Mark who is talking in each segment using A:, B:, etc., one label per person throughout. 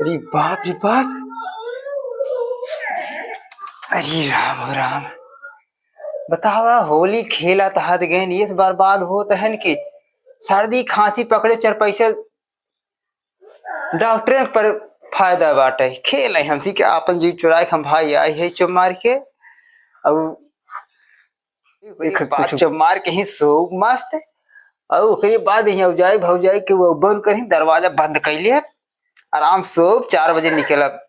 A: अरे बाप रे बाप। अरे राम राम। बतावा होली खेला तहत गए इस बर्बाद हो तहन की सर्दी खांसी पकड़े चार पैसे डॉक्टर पर फायदा बाटे खेल है हमसी के अपन जीव चुराए हम भाई आए है चुप मार के अब कुछ चुप मार के ही सो मस्त और ओकरे बाद ही जाए भौजाई के वो बंद कर दरवाजा बंद कर लिया आराम सो 4 बजे निकलब।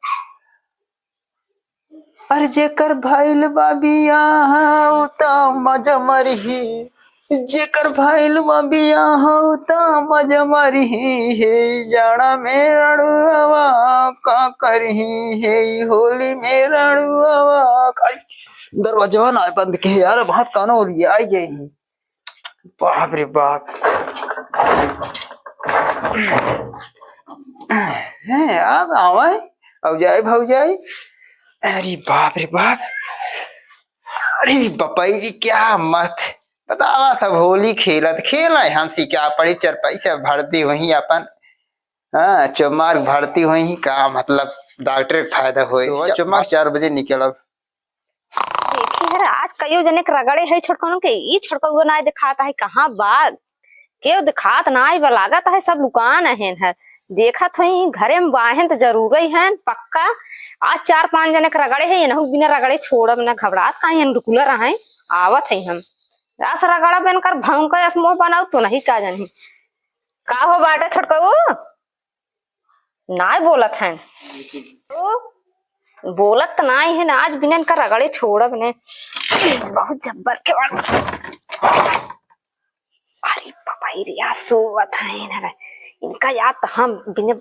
A: अरे जेकर भाईल बाबिया उता मजा मरही जेकर भाईल बाबिया उता मजा मरही हे जाना में रणुआ का करही हे होली में रणुआ दरवाजा ना बंद के यार बहुत कानो हो रही आई गई। बाप रे बाप है अब आवाए अब जाए भौजाई। अरे बाप रे बाप। अरे बपाई क्या मत बतावा सब होली खेलत खेल हमसी क्या पड़ी चरपाई से भरती हुई अपन हाँ चमार भरती हुई का मतलब डॉक्टर फायदा हो चमार 4 बजे निकलब।
B: देखी है आज कईयो जने के रगड़े है छोटकन के ई छोटका ना दिखाता है कहाँ बाग के दिखात ना है लागत है सब लुकान है देखत हुई घरे में बाहन तो जरूर ही है पक्का। आज 4-5 जने के रगड़े है नहु बिना रगड़े छोड़ब ना घबरात काहे हम रुकुलर रहे आवत है हम रास रगड़ा बन कर भौंक के मुंह बनाऊ तो नहीं का जानी का हो बाटा छोटकऊ ना बोलत है तो बोलत ना है ना आज बिना का रगड़े छोड़ब ने बहुत जब्बर के अरे पापाई रिया सोवत है ना इनका याद तो हम बिना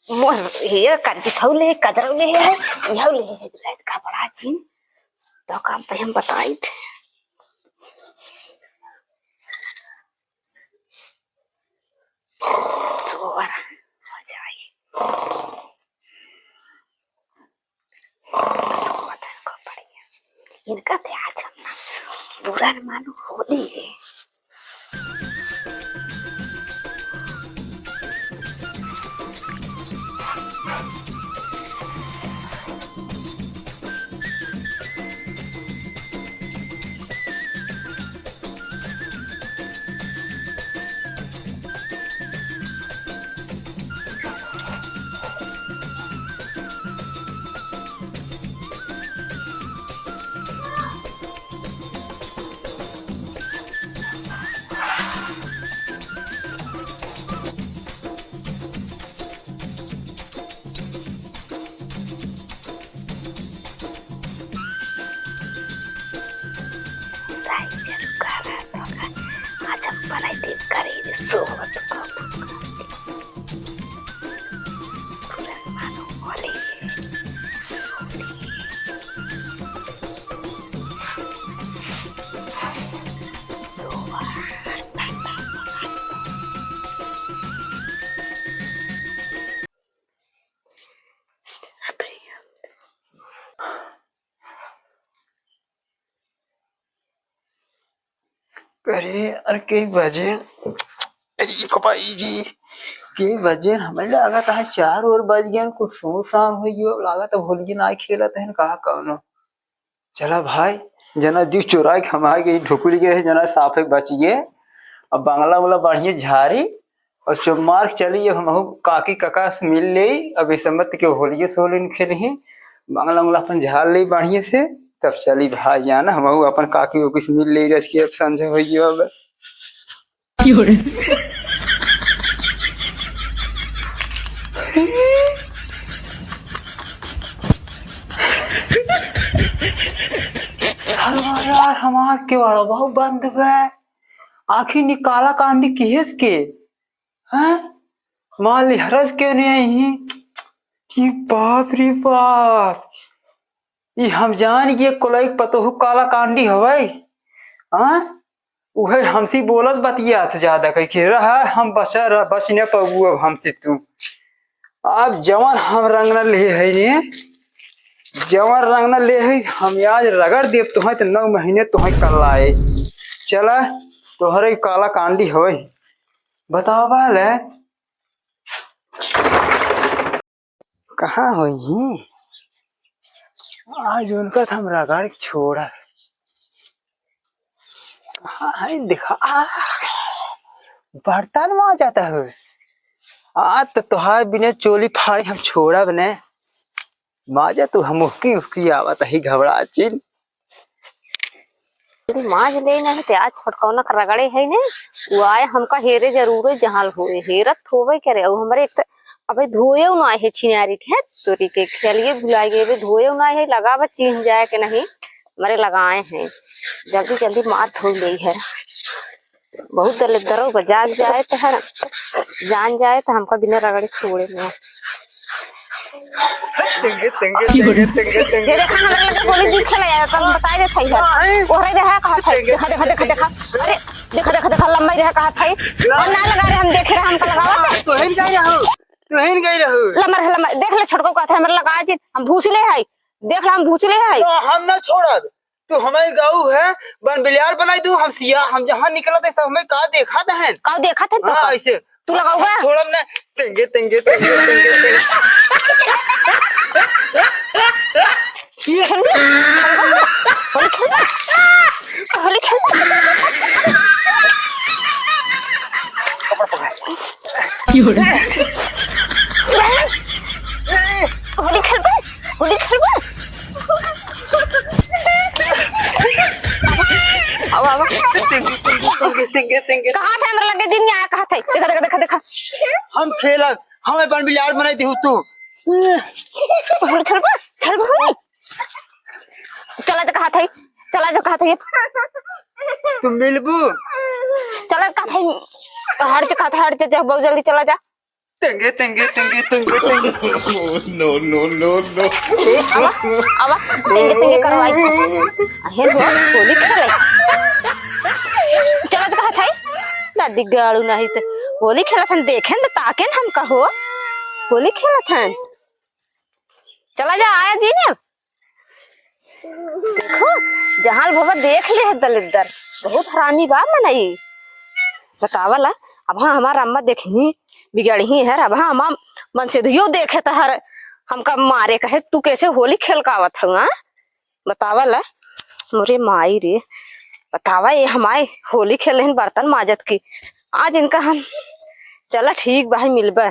B: मोह हे कर दिखौले कदरौले है यहौले है का बड़ा चीन तो काम पे हम बताई थे सोवर हो जाए सोवत को बढ़िया इनका ते आज हम बुरा न मानो होली है। सोवत को
A: अरे अरे कई बजे के बजे हमें लागत है 4 और बज गए कुछ सुनसान हो गयो लागत होली ना खेलत है कहा कौनो चला भाई जना जीव चुरा के हम आ गई ढुकुली के जना साफे बच गए अब बांग्ला वाला बढ़िया झारी और चुमार चली अब हम काकी काका से मिल ले अब इस मत के होली से होली खेली बांग्ला वाला अपन झाड़ ले बढ़िया से तब चली भाई जाना हम अपन काकी ओकी से मिल ले रस के अब समझ हो गयो अब यार हमार के वाला बहुत बंद है आखिर निकाला कांडी किस के हैं मान ली हरस क्यों नहीं आई कि बाप रे बाप ये हम जान ये कोलाई पतो काला कांडी हवाई हाँ उहे हमसी बोलत बतिया था ज्यादा कह के रहा हम बच न पाबू अब हमसे तू अब जवान हम रंग न ले है ने जवान रंग न ले है हम आज रगड़ देव तो 9 महीने तो कर लाए चला तोहरे काला कांडी हो बतावा ले कहाँ हुई आज उनका तो हम रगड़ के छोड़ा। कहाँ है दिखा बर्तन में आ जाता है। आज तो तुहार बिना चोली फाड़ी हम छोड़ा बने माजा तू हम उसकी आवत ही घबरा चिन
B: माज ले नहीं ते आज छोटकौना का रगड़े है ने वो आए हमका हेरे जरूर जहाल होए हेरत होवे करे और हमरे एक अबे धोए ना है छिनारी है तोरी के खेलिए भुलाए गए धोए ना है लगावा चीन जाए के नहीं हमारे लगाए हैं जल्दी जल्दी मार धो ले है बहुत दलिदरों को जाग जाए तो है जान जाए तो हमका बिना रगड़े छोड़े ना ये देखा हमरा लगे पुलिस दिख खेला कल बताई दे थई है ओरे रहा कहा था देखा देखा देखा देखा अरे देखा देखा देखा लंबा रहा कहा था और ना लगा रहे हम देख रहे हमका लगावा
A: तो हेन गई रहू
B: लंबा देख ले छोटको कहा था हमरा लगा जी हम भूसले है देख ले हम भूसले है
A: हम ना छोड़ब तू हमारी गाँव है बन बिलियार बनाई दू हम सिया हम जहाँ निकला थे सब हमें का देखा था
B: का देखा था
A: हाँ ऐसे
B: तू लगाऊगा
A: छोड़ब ना तेंगे तेंगे तेंगे तेंगे
B: होली खेल कहा था हमरा लगे दिन में आया कहा था देखा देखा देखा देखा
A: हम खेलब हमें बन बिलियार बनाई दी तू
B: होली खेल चला तो कहा था चला जो कहा था
A: तुम मिलबू
B: चला कहा था हर जा बहुत जल्दी चला जा
A: तेंगे तेंगे तेंगे तेंगे तेंगे
C: नो नो नो नो
B: अब तेंगे तेंगे करवाई हे होली खेले चला तो कहा था ना दिगाड़ू नहीं तो होली खेला था देखें तो ताके हम कहो होली खेला था चला जा आया जी ने देखो जहां बाबा देख ले दलिदर बहुत हरामी बा मनई बतावला अब हाँ हमारा अम्मा देखी बिगड़ी है अब हाँ अम्मा मन से धियो देखे तो हर हमका मारे कहे तू कैसे होली खेल का आवत हुआ बतावला मोरे माई रे बतावा ये हमारे होली खेल बर्तन माजत की आज इनका हम चला ठीक भाई मिलबा